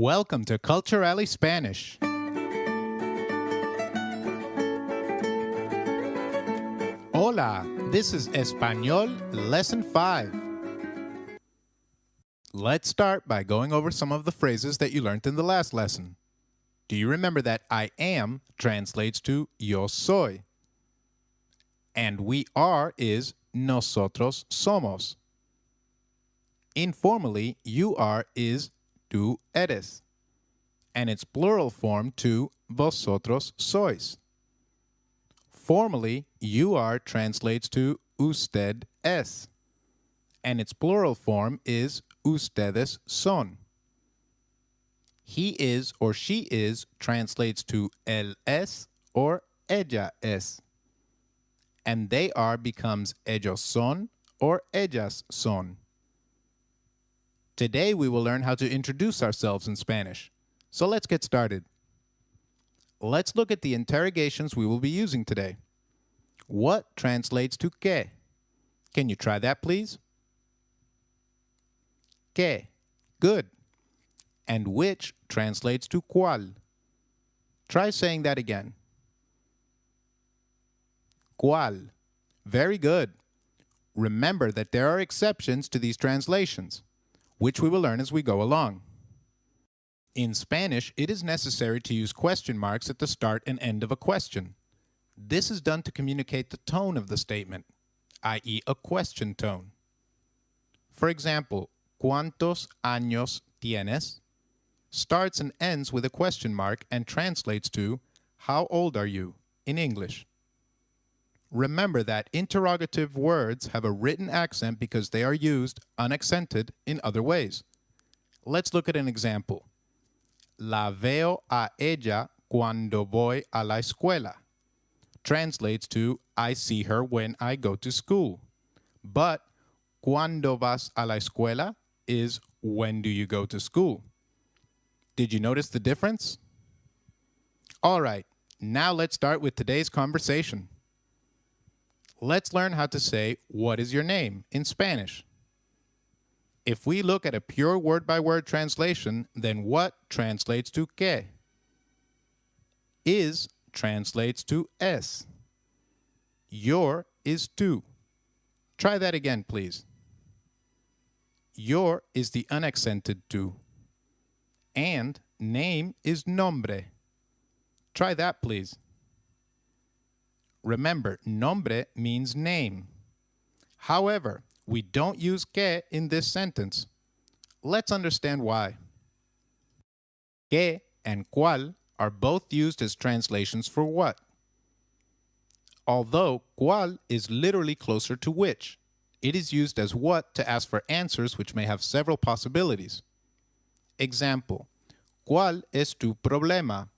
Welcome to CultureAlley Spanish. Hola, this is Español Lesson 5. Let's start by going over some of the phrases that you learned in the last lesson. Do you remember that I am translates to yo soy? And we are is nosotros somos. Informally, you are is tú eres. And its plural form to vosotros sois. Formally, you are translates to usted es. And its plural form is ustedes son. He is or she is translates to él es or ella es. And they are becomes ellos son or ellas son. Today we will learn how to introduce ourselves in Spanish. So let's get started. Let's look at the interrogations we will be using today. What translates to qué? Can you try that, please? ¿Qué? Good. And which translates to cuál? Try saying that again. ¿Cuál? Very good. Remember that there are exceptions to these translations, which we will learn as we go along. In Spanish, it is necessary to use question marks at the start and end of a question. This is done to communicate the tone of the statement, i.e. a question tone. For example, ¿Cuántos años tienes? Starts and ends with a question mark and translates to how old are you in English. Remember that interrogative words have a written accent because they are used unaccented in other ways. Let's look at an example. La veo a ella cuando voy a la escuela. Translates to I see her when I go to school. But cuando vas a la escuela is when do you go to school? Did you notice the difference? All right, now let's start with today's conversation. Let's learn how to say, what is your name in Spanish? If we look at a pure word-by-word translation, then what translates to qué? Is translates to es. Your is tú. Try that again, please. Your is the unaccented tú. And name is nombre. Try that, please. Remember, nombre means name. However, we don't use que in this sentence. Let's understand why. Que and cuál are both used as translations for what. Although cuál is literally closer to which, it is used as what to ask for answers which may have several possibilities. Example, ¿Cuál es tu problema?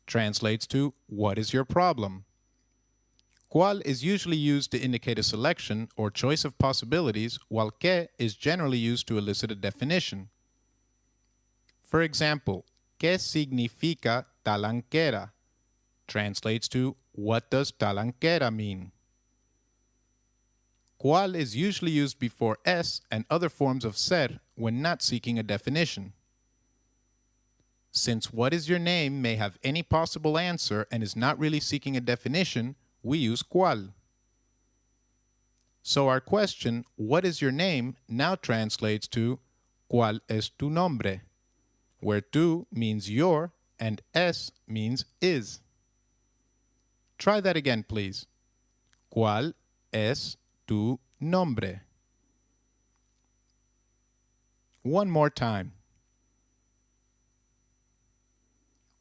Translates to what is your problem? ¿Cuál is usually used to indicate a selection or choice of possibilities, while que is generally used to elicit a definition. For example, ¿Qué significa talanquera? Translates to what does talanquera mean? ¿Cuál is usually used before es and other forms of ser when not seeking a definition. Since what is your name may have any possible answer and is not really seeking a definition, we use cuál. So our question, what is your name, now translates to ¿Cuál es tu nombre? Where tú means your and es means is. Try that again, please. ¿Cuál es tu nombre? One more time.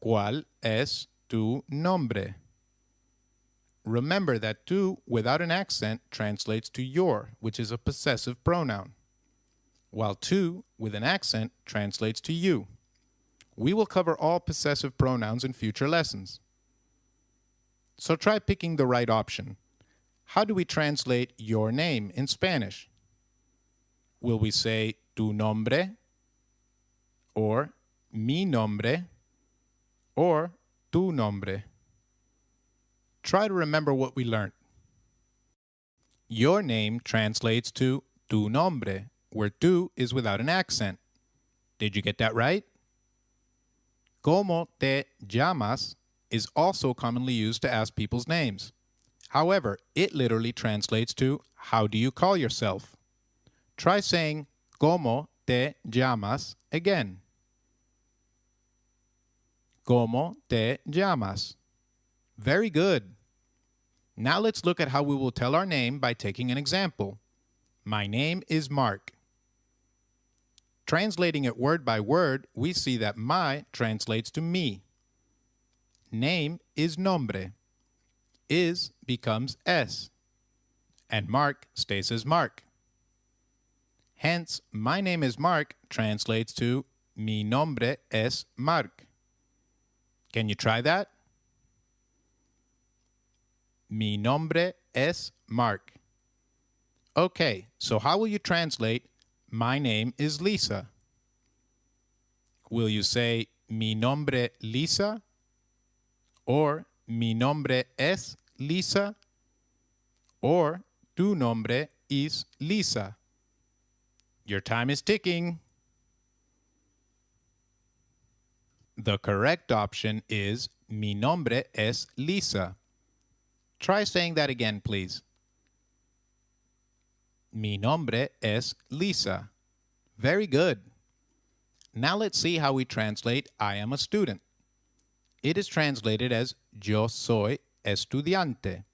¿Cuál es tu nombre? Remember that tu without an accent translates to your, which is a possessive pronoun, while tu with an accent translates to you. We will cover all possessive pronouns in future lessons. So try picking the right option. How do we translate your name in Spanish? Will we say tu nombre, or mi nombre, or tu nombre? Try to remember what we learned. Your name translates to tu nombre, where tu is without an accent. Did you get that right? ¿Cómo te llamas is also commonly used to ask people's names. However, it literally translates to how do you call yourself? Try saying ¿Cómo te llamas again. ¿Cómo te llamas? Very good. Now let's look at how we will tell our name by taking an example. My name is Mark. Translating it word by word, we see that my translates to me. Name is nombre. Is becomes es. And Mark stays as Mark. Hence, my name is Mark translates to mi nombre es Mark. Can you try that? Mi nombre es Mark. Okay, so how will you translate my name is Lisa? Will you say mi nombre Lisa? Or mi nombre es Lisa? Or tu nombre es Lisa? Your time is ticking. The correct option is mi nombre es Lisa. Try saying that again, please. Mi nombre es Lisa. Very good. Now let's see how we translate I am a student. It is translated as yo soy estudiante.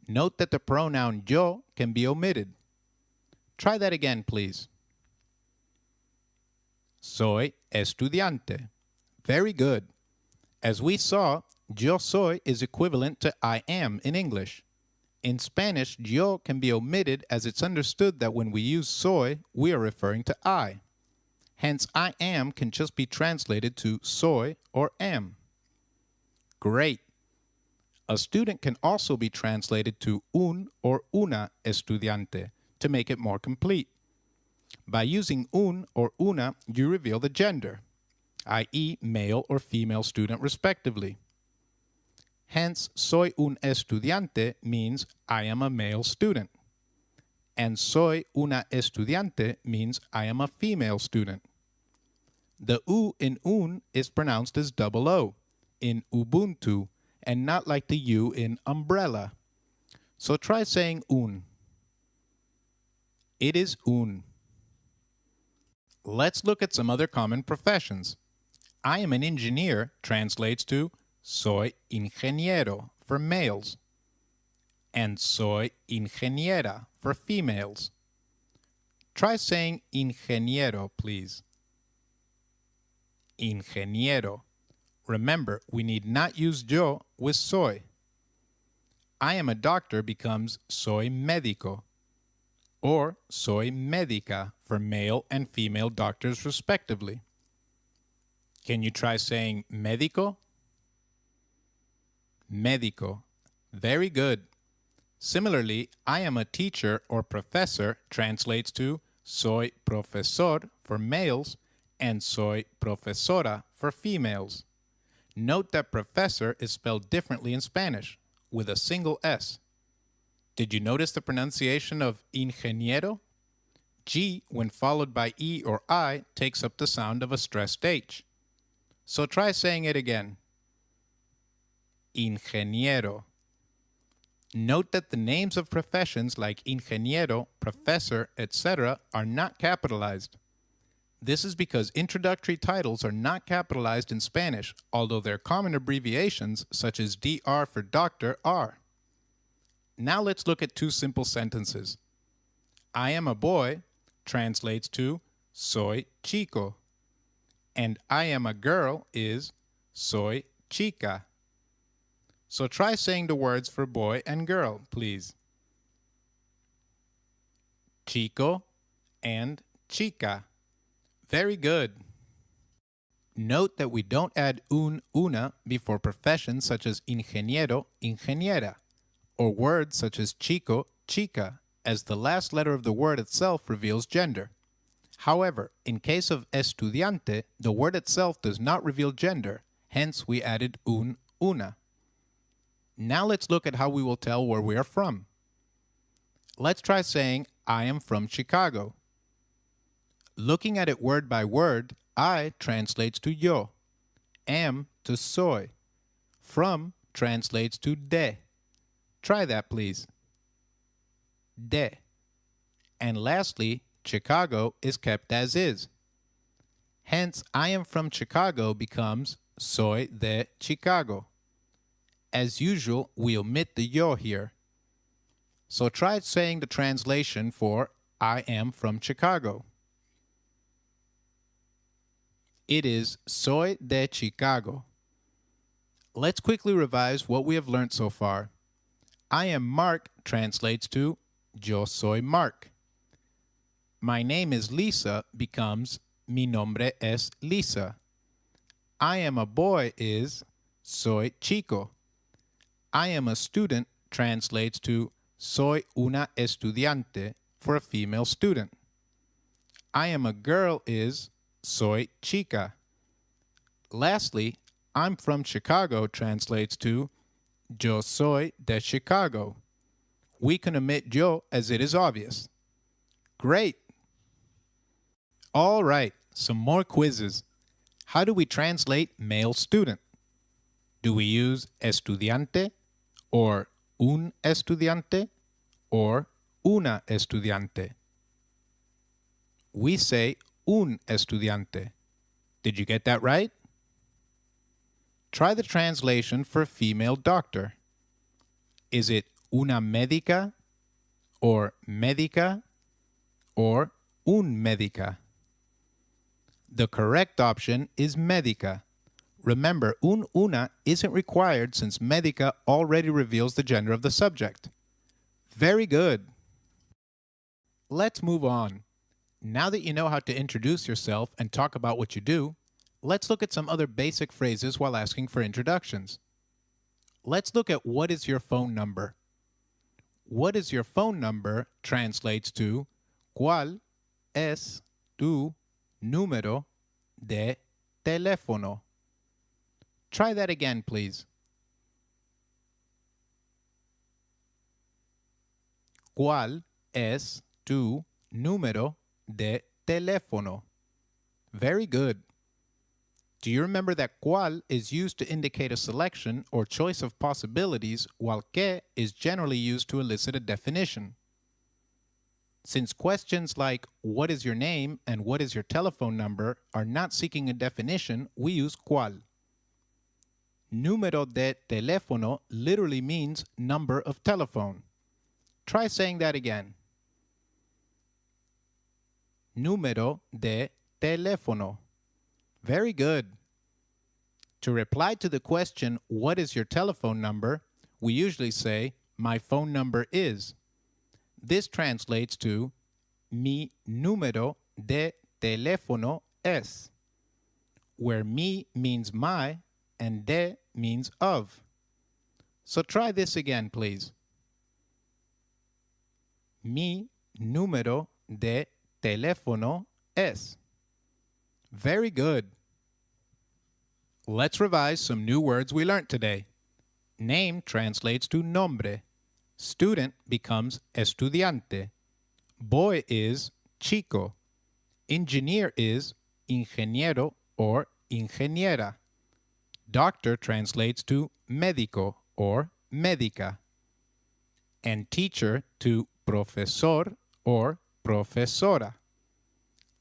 Note that the pronoun yo can be omitted. Try that again, please. Soy estudiante. Very good. As we saw, yo soy is equivalent to I am in English. In Spanish, yo can be omitted as it's understood that when we use soy, we are referring to I. Hence, I am can just be translated to soy or am. Great. A student can also be translated to un or una estudiante to make it more complete. By using un or una, you reveal the gender, i.e. male or female student respectively. Hence, soy un estudiante means I am a male student. And soy una estudiante means I am a female student. The U in un is pronounced as double O in Ubuntu and not like the U in umbrella. So try saying un. It is un. Let's look at some other common professions. I am an engineer translates to soy ingeniero for males, and soy ingeniera for females. Try saying ingeniero, please. Ingeniero. Remember, we need not use yo with soy. I am a doctor becomes soy médico, or soy médica for male and female doctors respectively. Can you try saying médico? Médico. Very good. Similarly, I am a teacher or professor translates to soy profesor for males and soy profesora for females. Note that professor is spelled differently in Spanish, with a single S. Did you notice the pronunciation of ingeniero? G, when followed by E or I, takes up the sound of a stressed H. So try saying it again. Ingeniero. Note that the names of professions like ingeniero, professor, etc. are not capitalized. This is because introductory titles are not capitalized in Spanish, although their common abbreviations, such as DR for doctor, are. Now let's look at two simple sentences. I am a boy translates to soy chico, and I am a girl is soy chica. So try saying the words for boy and girl, please. Chico and chica. Very good. Note that we don't add un, una before professions such as ingeniero, ingeniera, or words such as chico, chica, as the last letter of the word itself reveals gender. However, in case of estudiante, the word itself does not reveal gender, hence we added un, una. Now let's look at how we will tell where we are from. Let's try saying, I am from Chicago. Looking at it word by word, I translates to yo, am to soy. From translates to de. Try that, please. De. And lastly, Chicago is kept as is. Hence, I am from Chicago becomes soy de Chicago. As usual, we omit the yo here. So try saying the translation for I am from Chicago. It is soy de Chicago. Let's quickly revise what we have learned so far. I am Mark translates to yo soy Mark. My name is Lisa becomes mi nombre es Lisa. I am a boy is soy chico. I am a student translates to soy una estudiante for a female student. I am a girl is soy chica. Lastly, I'm from Chicago translates to yo soy de Chicago. We can omit yo as it is obvious. Great! All right, some more quizzes. How do we translate male student? Do we use estudiante or un estudiante or una estudiante? We say un estudiante. Did you get that right? Try the translation for female doctor. Is it una médica or médica or un médica? The correct option is médica. Remember, una isn't required since médica already reveals the gender of the subject. Very good. Let's move on. Now that you know how to introduce yourself and talk about what you do, let's look at some other basic phrases while asking for introductions. Let's look at what is your phone number. What is your phone number translates to ¿Cuál es tu número de teléfono? Try that again, please. ¿Cuál es tu número de teléfono? Very good. Do you remember that cuál is used to indicate a selection or choice of possibilities, while qué is generally used to elicit a definition? Since questions like what is your name and what is your telephone number are not seeking a definition, we use cuál. Número de teléfono literally means number of telephone. Try saying that again. Número de teléfono. Very good. To reply to the question, what is your telephone number, we usually say, my phone number is. This translates to mi número de teléfono es, where mi means my and de means of. So try this again, please. Mi número de teléfono es. Very good. Let's revise some new words we learned today. Name translates to nombre. Student becomes estudiante. Boy is chico. Engineer is ingeniero or ingeniera. Doctor translates to médico or médica. And teacher to profesor or profesora.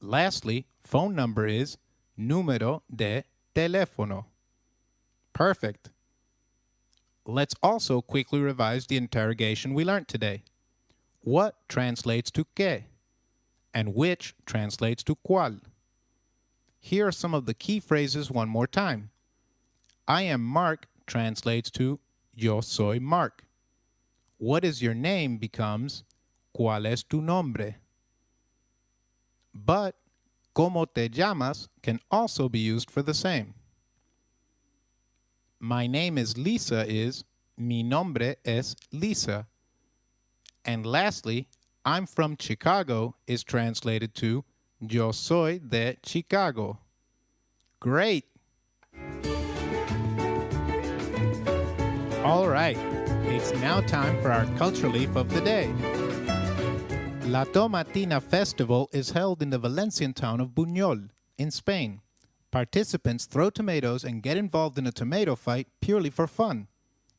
Lastly, phone number is número de teléfono. Perfect. Let's also quickly revise the interrogation we learned today. What translates to qué? And which translates to cuál? Here are some of the key phrases one more time. I am Mark translates to yo soy Mark. What is your name becomes ¿Cuál es tu nombre? But ¿Cómo te llamas can also be used for the same. My name is Lisa is mi nombre es Lisa. And lastly, I'm from Chicago is translated to yo soy de Chicago. Great! All right, it's now time for our culture leaf of the day. La Tomatina Festival is held in the Valencian town of Buñol, in Spain. Participants throw tomatoes and get involved in a tomato fight purely for fun.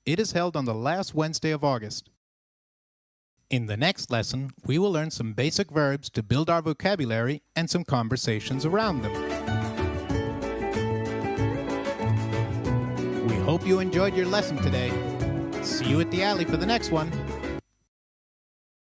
It is held on the last Wednesday of August. In the next lesson, we will learn some basic verbs to build our vocabulary and some conversations around them. We hope you enjoyed your lesson today. See you at the alley for the next one.